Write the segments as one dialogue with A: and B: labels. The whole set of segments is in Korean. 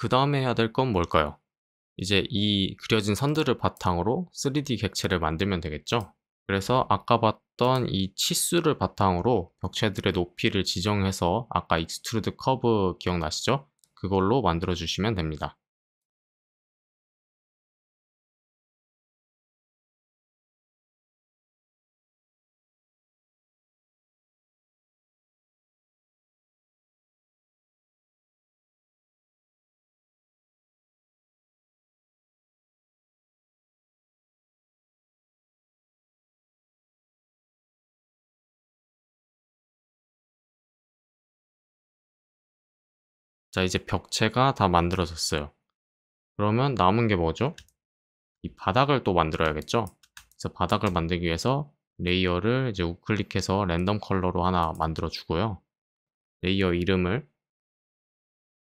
A: 그 다음에 해야 될 건 뭘까요? 이제 이 그려진 선들을 바탕으로 3D 객체를 만들면 되겠죠? 그래서 아까 봤던 이 치수를 바탕으로 벽체들의 높이를 지정해서 아까 익스트루드 커브 기억나시죠? 그걸로 만들어 주시면 됩니다. 자, 이제 벽체가 다 만들어졌어요. 그러면 남은 게 뭐죠? 이 바닥을 또 만들어야겠죠? 그래서 바닥을 만들기 위해서 레이어를 이제 우클릭해서 랜덤 컬러로 하나 만들어 주고요. 레이어 이름을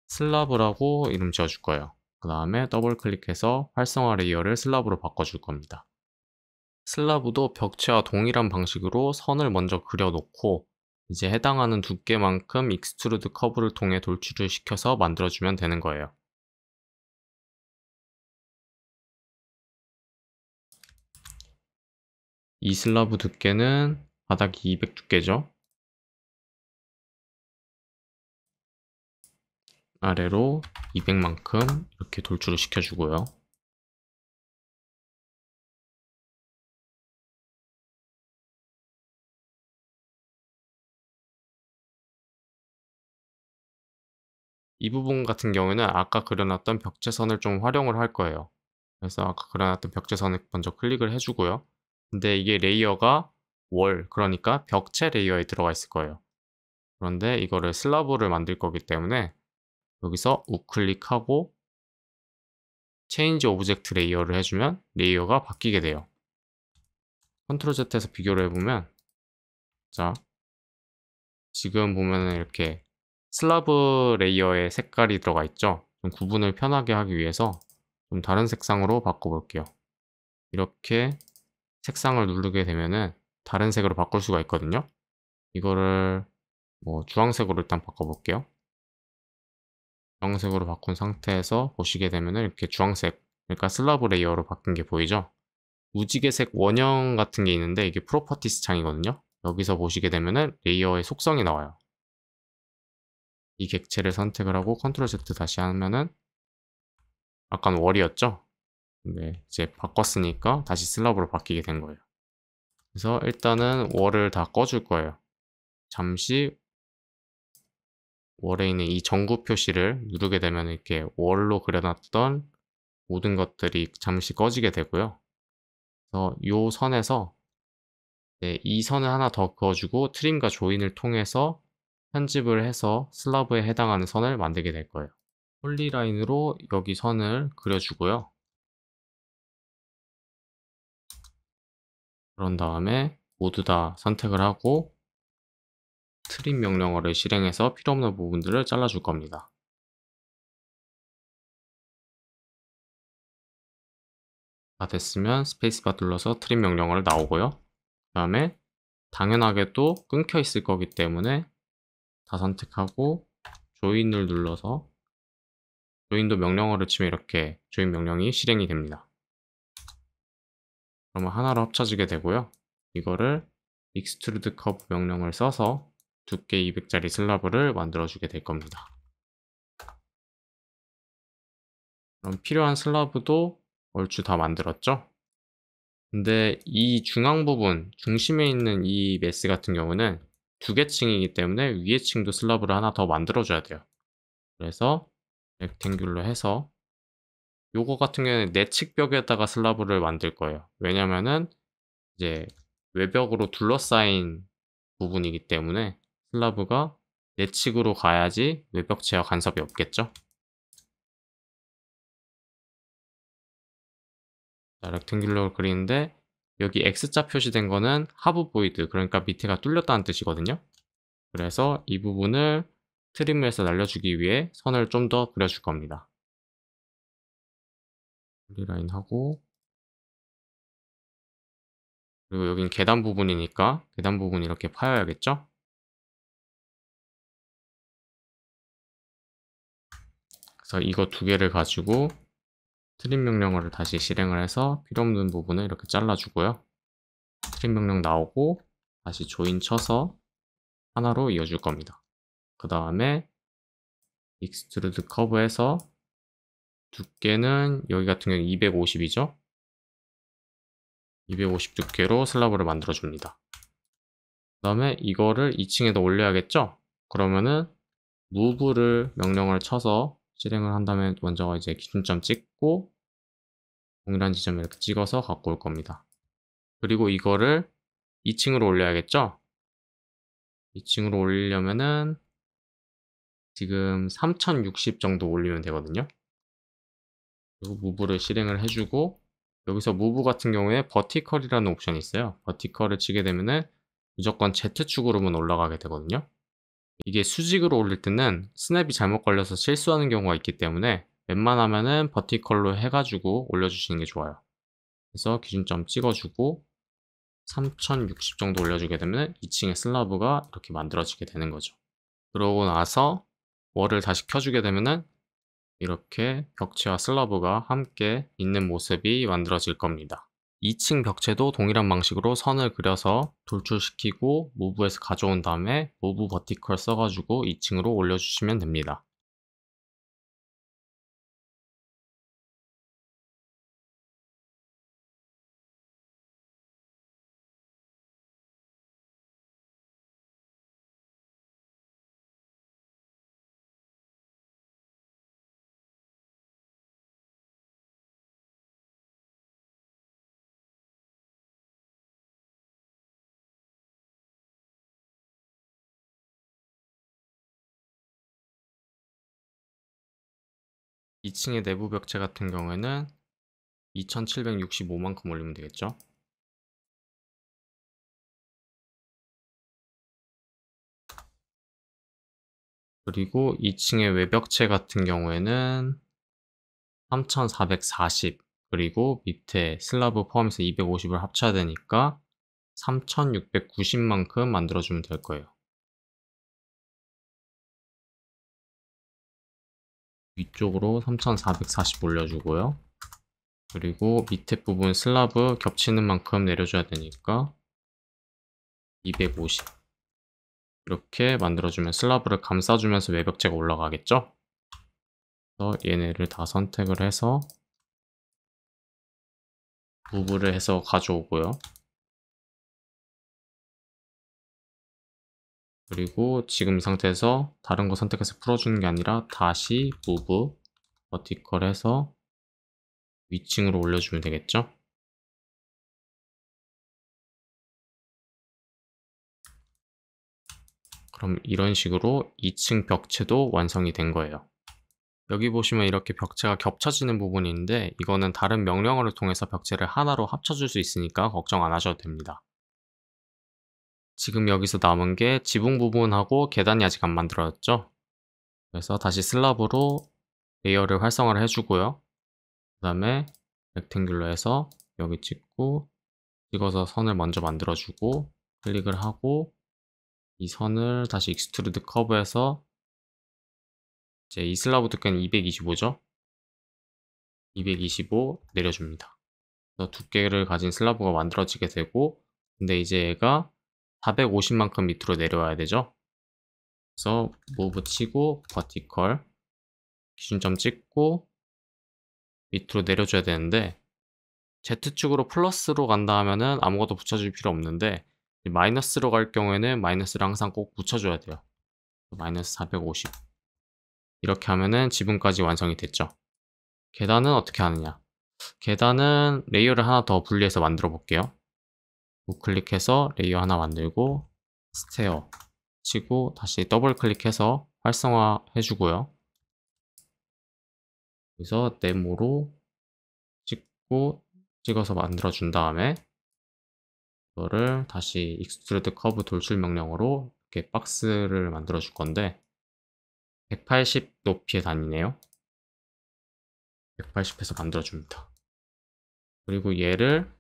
A: 슬라브라고 이름 지어 줄 거예요. 그 다음에 더블 클릭해서 활성화 레이어를 슬라브로 바꿔줄 겁니다. 슬라브도 벽체와 동일한 방식으로 선을 먼저 그려놓고 이제 해당하는 두께만큼 익스트루드 커브를 통해 돌출을 시켜서 만들어주면 되는 거예요. 이 슬라브 두께는 바닥이 200 두께죠. 아래로 200만큼 이렇게 돌출을 시켜주고요. 이 부분 같은 경우에는 아까 그려놨던 벽체선을 좀 활용을 할 거예요. 그래서 아까 그려놨던 벽체선을 먼저 클릭을 해주고요. 근데 이게 레이어가 그러니까 벽체 레이어에 들어가 있을 거예요. 그런데 이거를 슬라브를 만들 거기 때문에 여기서 우클릭하고 체인지 오브젝트 레이어를 해주면 레이어가 바뀌게 돼요. 컨트롤 Z에서 비교를 해보면, 자, 지금 보면은 이렇게 슬라브 레이어에 색깔이 들어가 있죠. 좀 구분을 편하게 하기 위해서 좀 다른 색상으로 바꿔볼게요. 이렇게 색상을 누르게 되면은 다른 색으로 바꿀 수가 있거든요. 이거를 뭐 주황색으로 일단 바꿔볼게요. 주황색으로 바꾼 상태에서 보시게 되면은 이렇게 주황색, 그러니까 슬라브 레이어로 바뀐 게 보이죠? 무지개색 원형 같은 게 있는데 이게 프로퍼티스 창이거든요. 여기서 보시게 되면은 레이어의 속성이 나와요. 이 객체를 선택을 하고 컨트롤 Z 다시 하면은 아까는 월이었죠? 근데 이제 바꿨으니까 다시 슬라브로 바뀌게 된 거예요. 그래서 일단은 월을 다 꺼줄 거예요. 잠시 월에 있는 이 전구 표시를 누르게 되면 이렇게 월로 그려놨던 모든 것들이 잠시 꺼지게 되고요. 그래서 이 선에서 이 선을 하나 더 그어주고 트림과 조인을 통해서 편집을 해서 슬라브에 해당하는 선을 만들게 될 거예요. 폴리라인으로 여기 선을 그려주고요. 그런 다음에 모두 다 선택을 하고 트림 명령어를 실행해서 필요 없는 부분들을 잘라줄 겁니다. 다 됐으면 스페이스바 눌러서 트림 명령어를 나오고요. 그 다음에 당연하게도 끊겨 있을 거기 때문에 다 선택하고 조인을 눌러서 조인도 명령어를 치면 이렇게 조인 명령이 실행이 됩니다. 그러면 하나로 합쳐지게 되고요. 이거를 익스트루드 커브 명령을 써서 두께 200짜리 슬라브를 만들어주게 될 겁니다. 그럼 필요한 슬라브도 얼추 다 만들었죠? 근데 이 중앙 부분, 중심에 있는 이 메스 같은 경우는 두 개 층이기 때문에 위에 층도 슬라브를 하나 더 만들어줘야 돼요. 그래서 렉탱귤로 해서 요거 같은 경우는 내측 벽에다가 슬라브를 만들 거예요. 왜냐면은 이제 외벽으로 둘러싸인 부분이기 때문에 슬라브가 내측으로 가야지 외벽체와 간섭이 없겠죠. 자, 렉탱귤러를 그리는데 여기 X자 표시된 거는 하부 보이드, 그러니까 밑에가 뚫렸다는 뜻이거든요. 그래서 이 부분을 트림을 해서 날려주기 위해 선을 좀 더 그려줄 겁니다. 폴리라인 하고, 그리고 여긴 계단 부분이니까 계단 부분 이렇게 파여야겠죠? 그래서 이거 두 개를 가지고 트림 명령어를 다시 실행을 해서 필요 없는 부분을 이렇게 잘라주고요. 트림 명령 나오고 다시 조인 쳐서 하나로 이어줄 겁니다. 그 다음에 익스트루드 커브에서 두께는 여기 같은 경우는 250이죠. 250 두께로 슬라브를 만들어 줍니다. 그 다음에 이거를 2층에다 올려야겠죠? 그러면은 무브를 명령을 쳐서 실행을 한다면 먼저 이제 기준점 찍고 동일한 지점을 이렇게 찍어서 갖고 올 겁니다. 그리고 이거를 2층으로 올려야겠죠? 2층으로 올리려면은 지금 3060 정도 올리면 되거든요. 그리고 무브를 실행을 해주고 여기서 무브 같은 경우에 버티컬이라는 옵션이 있어요. 버티컬을 치게 되면은 무조건 Z축으로만 올라가게 되거든요. 이게 수직으로 올릴 때는 스냅이 잘못 걸려서 실수하는 경우가 있기 때문에 웬만하면은 버티컬로 해가지고 올려주시는 게 좋아요. 그래서 기준점 찍어주고 3060 정도 올려주게 되면 2층의 슬라브가 이렇게 만들어지게 되는 거죠. 그러고 나서 월을 다시 켜주게 되면은 이렇게 벽체와 슬라브가 함께 있는 모습이 만들어질 겁니다. 2층 벽체도 동일한 방식으로 선을 그려서 돌출시키고 무브에서 가져온 다음에 무브 버티컬 써가지고 2층으로 올려주시면 됩니다. 이 2층의 내부 벽체 같은 경우에는 2765만큼 올리면 되겠죠. 그리고 2층의 외벽체 같은 경우에는 3440 그리고 밑에 슬라브 포함해서 250을 합쳐야 되니까 3690만큼 만들어주면 될 거예요. 위쪽으로 3440 올려주고요. 그리고 밑에 부분 슬라브 겹치는 만큼 내려줘야 되니까 250 이렇게 만들어주면 슬라브를 감싸주면서 외벽재가 올라가겠죠? 그래서 얘네를 다 선택을 해서 무브를 해서 가져오고요. 그리고 지금 이 상태에서 다른 거 선택해서 풀어주는 게 아니라 다시 무브 버티컬 해서 위층으로 올려주면 되겠죠? 그럼 이런 식으로 2층 벽체도 완성이 된 거예요. 여기 보시면 이렇게 벽체가 겹쳐지는 부분이 있는데 이거는 다른 명령어를 통해서 벽체를 하나로 합쳐줄 수 있으니까 걱정 안 하셔도 됩니다. 지금 여기서 남은 게 지붕 부분하고 계단이 아직 안 만들어졌죠? 그래서 다시 슬랍으로 레이어를 활성화를 해주고요. 그 다음에 렉탱귤러에서 여기 찍어서 선을 먼저 만들어주고 클릭을 하고 이 선을 다시 익스트루드 커브에서 이제 이 슬라브 두께는 225죠? 225 내려줍니다. 그래서 두께를 가진 슬라브가 만들어지게 되고 근데 이제 얘가 450만큼 밑으로 내려와야 되죠? 그래서 무브 치고 버티컬 기준점 찍고 밑으로 내려줘야 되는데 Z축으로 플러스로 간다 하면은 아무것도 붙여줄 필요 없는데 마이너스로 갈 경우에는 마이너스를 항상 꼭 붙여줘야 돼요. 마이너스 450 이렇게 하면은 지붕까지 완성이 됐죠. 계단은 어떻게 하느냐? 계단은 레이어를 하나 더 분리해서 만들어 볼게요. 우클릭해서 레이어 하나 만들고 스테어 치고 다시 더블 클릭해서 활성화 해주고요. 여기서 네모로 찍어서 만들어 준 다음에 이거를 다시 익스트루드 커브 돌출 명령으로 이렇게 박스를 만들어 줄 건데 180 높이의 단위네요. 180에서 만들어 줍니다. 그리고 얘를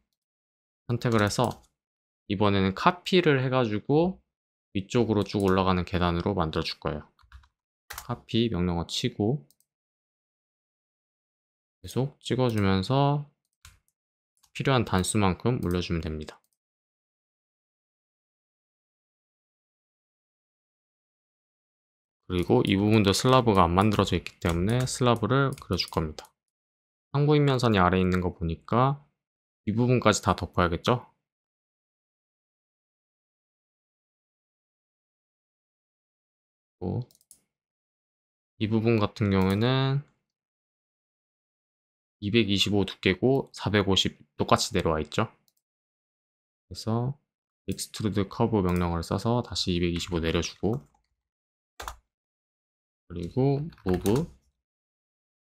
A: 선택을 해서 이번에는 카피를 해가지고 위쪽으로 쭉 올라가는 계단으로 만들어 줄 거예요. 카피 명령어 치고 계속 찍어주면서 필요한 단수만큼 올려주면 됩니다. 그리고 이 부분도 슬라브가 안 만들어져 있기 때문에 슬라브를 그려줄 겁니다. 상부인면선이 아래에 있는 거 보니까 이 부분까지 다 덮어야겠죠? 이 부분 같은 경우에는 225 두께고 450 똑같이 내려와 있죠. 그래서 extrude curve 명령어를 써서 다시 225 내려주고, 그리고 move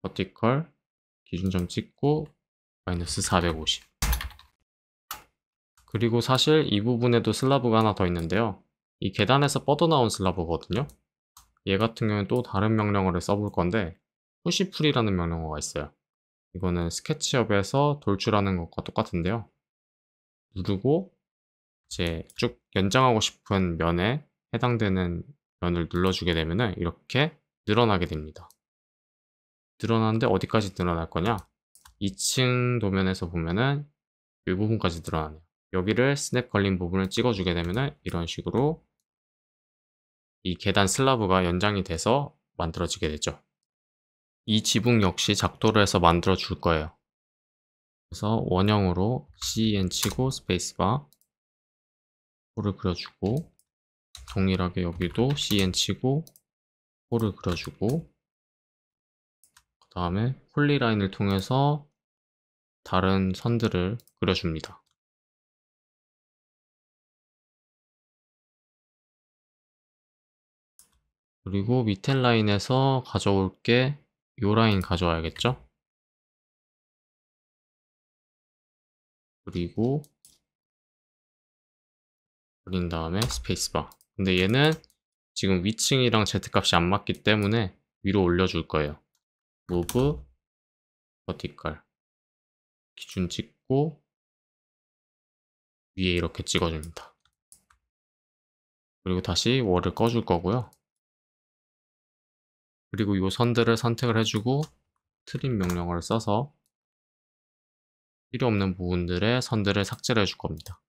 A: vertical 기준점 찍고 마이너스 450. 그리고 사실 이 부분에도 슬라브가 하나 더 있는데요. 이 계단에서 뻗어나온 슬라브거든요. 얘 같은 경우는 또 다른 명령어를 써볼 건데 푸시풀이라는 명령어가 있어요. 이거는 스케치업에서 돌출하는 것과 똑같은데요. 누르고 이제 쭉 연장하고 싶은 면에 해당되는 면을 눌러주게 되면 이렇게 늘어나게 됩니다. 늘어나는데 어디까지 늘어날 거냐? 2층 도면에서 보면은 이 부분까지 늘어나네요. 여기를 스냅 걸린 부분을 찍어주게 되면 이런 식으로 이 계단 슬라브가 연장이 돼서 만들어지게 되죠. 이 지붕 역시 작도를 해서 만들어 줄 거예요. 그래서 원형으로 CN 치고 스페이스바 홀을 그려주고, 동일하게 여기도 CN 치고 홀을 그려주고, 그 다음에 폴리라인을 통해서 다른 선들을 그려줍니다. 그리고 밑에 라인에서 가져올 게 이 라인 가져와야겠죠? 그리고 그린 다음에 스페이스바. 근데 얘는 지금 위층이랑 Z값이 안 맞기 때문에 위로 올려줄 거예요. move vertical 기준 찍고 위에 이렇게 찍어줍니다. 그리고 다시 월을 꺼줄 거고요. 그리고 이 선들을 선택을 해주고 트림 명령어를 써서 필요 없는 부분들의 선들을 삭제를 해줄 겁니다.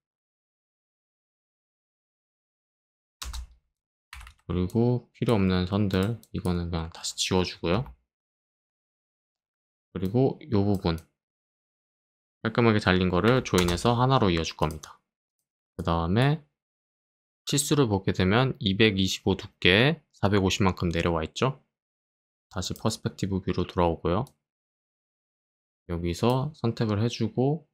A: 그리고 필요 없는 선들 이거는 그냥 다시 지워주고요. 그리고 이 부분 깔끔하게 잘린 거를 조인해서 하나로 이어줄 겁니다. 그 다음에 치수를 보게 되면 225 두께에 450만큼 내려와 있죠. 다시 퍼스펙티브 뷰로 돌아오고요. 여기서 선택을 해주고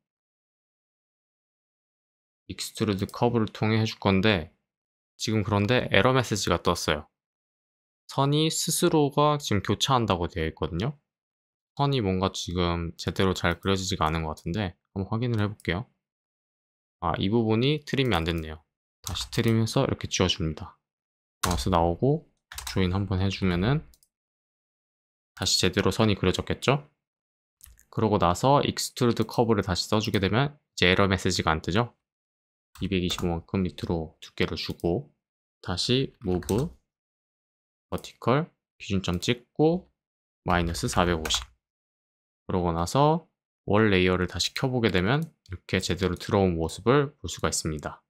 A: 익스트루드 커브를 통해 해줄 건데 지금 그런데 에러 메시지가 떴어요. 선이 스스로가 지금 교차한다고 되어 있거든요. 선이 뭔가 지금 제대로 잘 그려지지가 않은 것 같은데 한번 확인을 해볼게요. 이 부분이 트림이 안 됐네요. 다시 트림해서 이렇게 지워줍니다. 마우스 나오고 조인 한번 해주면은 다시 제대로 선이 그려졌겠죠? 그러고 나서 익스트루드 커브를 다시 써주게 되면 이제 에러 메시지가 안 뜨죠? 225만큼 밑으로 두께를 주고 다시 move vertical 기준점 찍고 마이너스 450. 그러고 나서 월 레이어를 다시 켜보게 되면 이렇게 제대로 들어온 모습을 볼 수가 있습니다.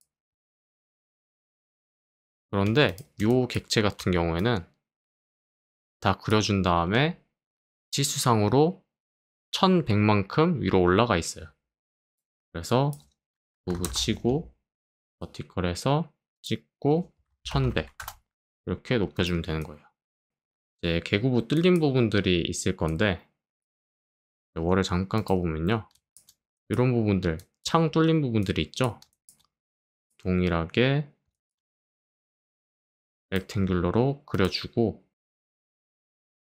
A: 그런데 이 객체 같은 경우에는 다 그려준 다음에 치수상으로 1100만큼 위로 올라가 있어요. 그래서 move 치고 버티컬에서 찍고 1100 이렇게 높여주면 되는 거예요. 이제 개구부 뚫린 부분들이 있을 건데 월을 잠깐 꺼보면요. 이런 부분들, 창 뚫린 부분들이 있죠? 동일하게 렉탱귤러로 그려주고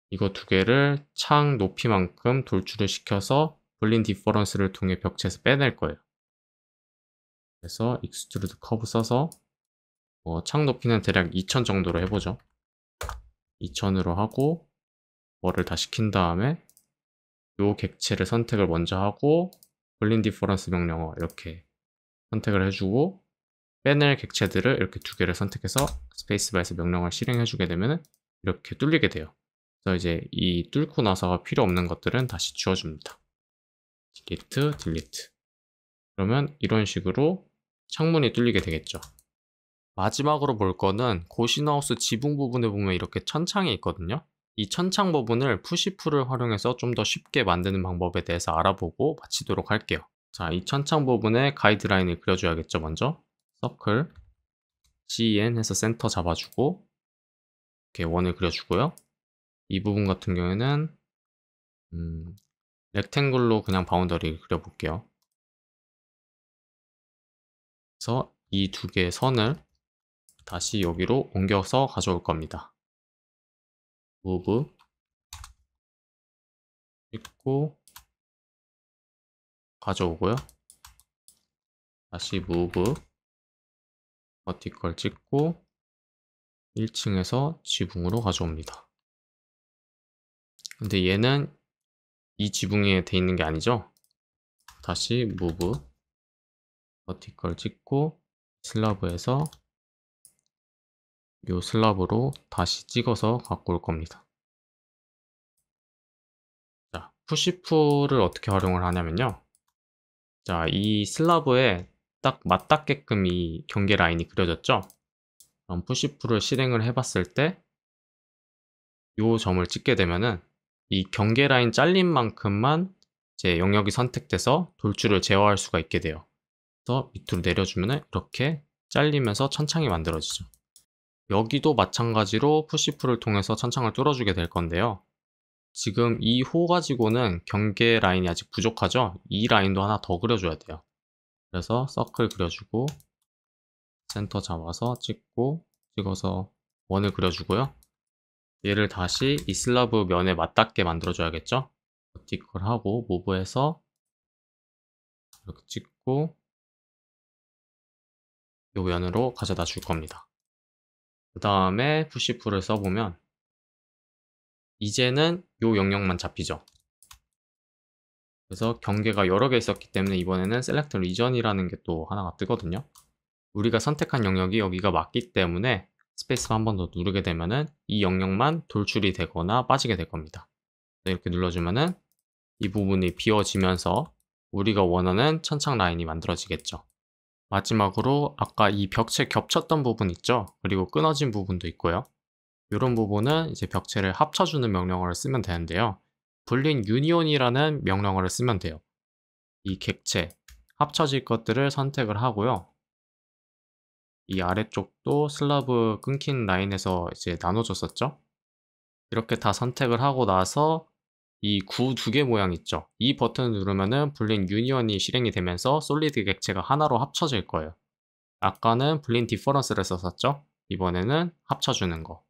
A: 이거 두 개를 창 높이만큼 돌출을 시켜서 볼린 디퍼런스를 통해 벽체에서 빼낼 거예요. 그래서 익스트루드 커브 써서 창 높이는 대략 2000 정도로 해보죠. 2000으로 하고 월을 다시 킨 다음에 요 객체를 선택을 먼저 하고 볼린 디퍼런스 명령어 이렇게 선택을 해주고 빼낼 객체들을 이렇게 두 개를 선택해서 스페이스바에서 명령을 실행해주게 되면 이렇게 뚫리게 돼요. 그래서 이제 이 뚫고 나서 필요 없는 것들은 다시 지워줍니다. 딜리트, 딜리트. 그러면 이런 식으로 창문이 뚫리게 되겠죠. 마지막으로 볼 거는 고신하우스 지붕 부분에 보면 이렇게 천창이 있거든요. 이 천창 부분을 푸시풀을 활용해서 좀 더 쉽게 만드는 방법에 대해서 알아보고 마치도록 할게요. 자, 이 천창 부분에 가이드라인을 그려줘야겠죠. 먼저 서클 CN 해서 센터 잡아주고 이렇게 원을 그려주고요. 이 부분 같은 경우에는 렉탱글로 그냥 바운더리 그려볼게요. 그래서 이 두 개의 선을 다시 여기로 옮겨서 가져올 겁니다. 무브 찍고 가져오고요. 다시 무브 버티컬 찍고 1층에서 지붕으로 가져옵니다. 근데 얘는 이 지붕에 돼 있는 게 아니죠? 다시 무브 버티컬 찍고 슬라브에서 요 슬라브로 다시 찍어서 갖고 올 겁니다. 자, 푸시풀을 어떻게 활용을 하냐면요. 자, 이 슬라브에 딱 맞닿게끔 이 경계 라인이 그려졌죠? 그럼 푸시풀을 실행을 해봤을 때 요 점을 찍게 되면은 이 경계 라인 잘린 만큼만 이제 영역이 선택돼서 돌출을 제어할 수가 있게 돼요. 그래서 밑으로 내려주면은 이렇게 잘리면서 천창이 만들어지죠. 여기도 마찬가지로 푸시풀을 통해서 천창을 뚫어주게 될 건데요. 지금 이 호 가지고는 경계 라인이 아직 부족하죠? 이 라인도 하나 더 그려줘야 돼요. 그래서 서클 그려주고 센터 잡아서 찍고 찍어서 원을 그려주고요. 얘를 다시 이 슬라브 면에 맞닿게 만들어줘야겠죠? 버티컬하고 무브해서 이렇게 찍고 요 면으로 가져다 줄 겁니다. 그 다음에 푸시풀을 써보면 이제는 요 영역만 잡히죠. 그래서 경계가 여러 개 있었기 때문에 이번에는 셀렉트 리전이라는 게 또 하나가 뜨거든요. 우리가 선택한 영역이 여기가 맞기 때문에 스페이스바 한 번 더 누르게 되면은 이 영역만 돌출이 되거나 빠지게 될 겁니다. 이렇게 눌러주면은 이 부분이 비워지면서 우리가 원하는 천창 라인이 만들어지겠죠. 마지막으로 아까 이 벽체 겹쳤던 부분 있죠? 그리고 끊어진 부분도 있고요. 이런 부분은 이제 벽체를 합쳐주는 명령어를 쓰면 되는데요. 불린 유니온이라는 명령어를 쓰면 돼요. 이 객체, 합쳐질 것들을 선택을 하고요. 이 아래쪽도 슬라브 끊긴 라인에서 이제 나눠줬었죠? 이렇게 다 선택을 하고 나서 이 구 두 개 모양 있죠? 이 버튼을 누르면은 불린 유니온이 실행이 되면서 솔리드 객체가 하나로 합쳐질 거예요. 아까는 불린 디퍼런스를 썼었죠? 이번에는 합쳐주는 거.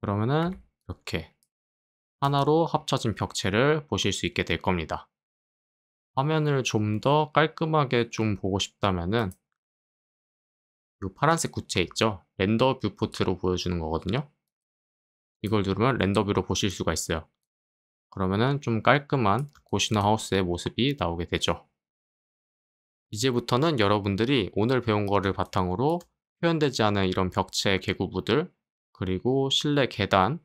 A: 그러면은 이렇게 하나로 합쳐진 벽체를 보실 수 있게 될 겁니다. 화면을 좀 더 깔끔하게 좀 보고 싶다면은 이 파란색 구체 있죠? 렌더 뷰포트로 보여주는 거거든요. 이걸 누르면 렌더 뷰로 보실 수가 있어요. 그러면은 좀 깔끔한 고시너 하우스의 모습이 나오게 되죠. 이제부터는 여러분들이 오늘 배운 거를 바탕으로 표현되지 않은 이런 벽체 개구부들, 그리고 실내 계단,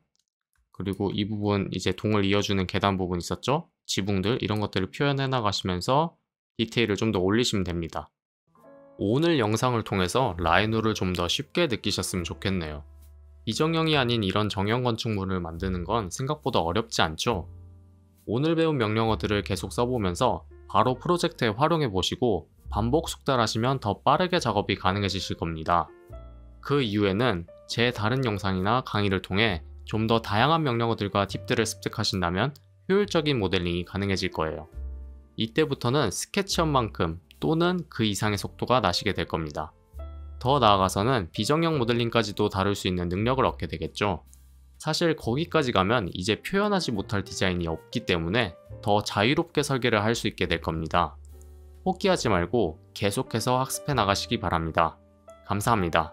A: 그리고 이 부분 이제 동을 이어주는 계단 부분 있었죠? 지붕들 이런 것들을 표현해 나가시면서 디테일을 좀 더 올리시면 됩니다. 오늘 영상을 통해서 라이노를 좀 더 쉽게 느끼셨으면 좋겠네요. 비정형이 아닌 이런 정형 건축물을 만드는 건 생각보다 어렵지 않죠? 오늘 배운 명령어들을 계속 써보면서 바로 프로젝트에 활용해 보시고 반복 숙달하시면 더 빠르게 작업이 가능해지실 겁니다. 그 이후에는 제 다른 영상이나 강의를 통해 좀 더 다양한 명령어들과 팁들을 습득하신다면 효율적인 모델링이 가능해질 거예요. 이때부터는 스케치업만큼 또는 그 이상의 속도가 나시게 될 겁니다. 더 나아가서는 비정형 모델링까지도 다룰 수 있는 능력을 얻게 되겠죠. 사실 거기까지 가면 이제 표현하지 못할 디자인이 없기 때문에 더 자유롭게 설계를 할 수 있게 될 겁니다. 포기하지 말고 계속해서 학습해 나가시기 바랍니다. 감사합니다.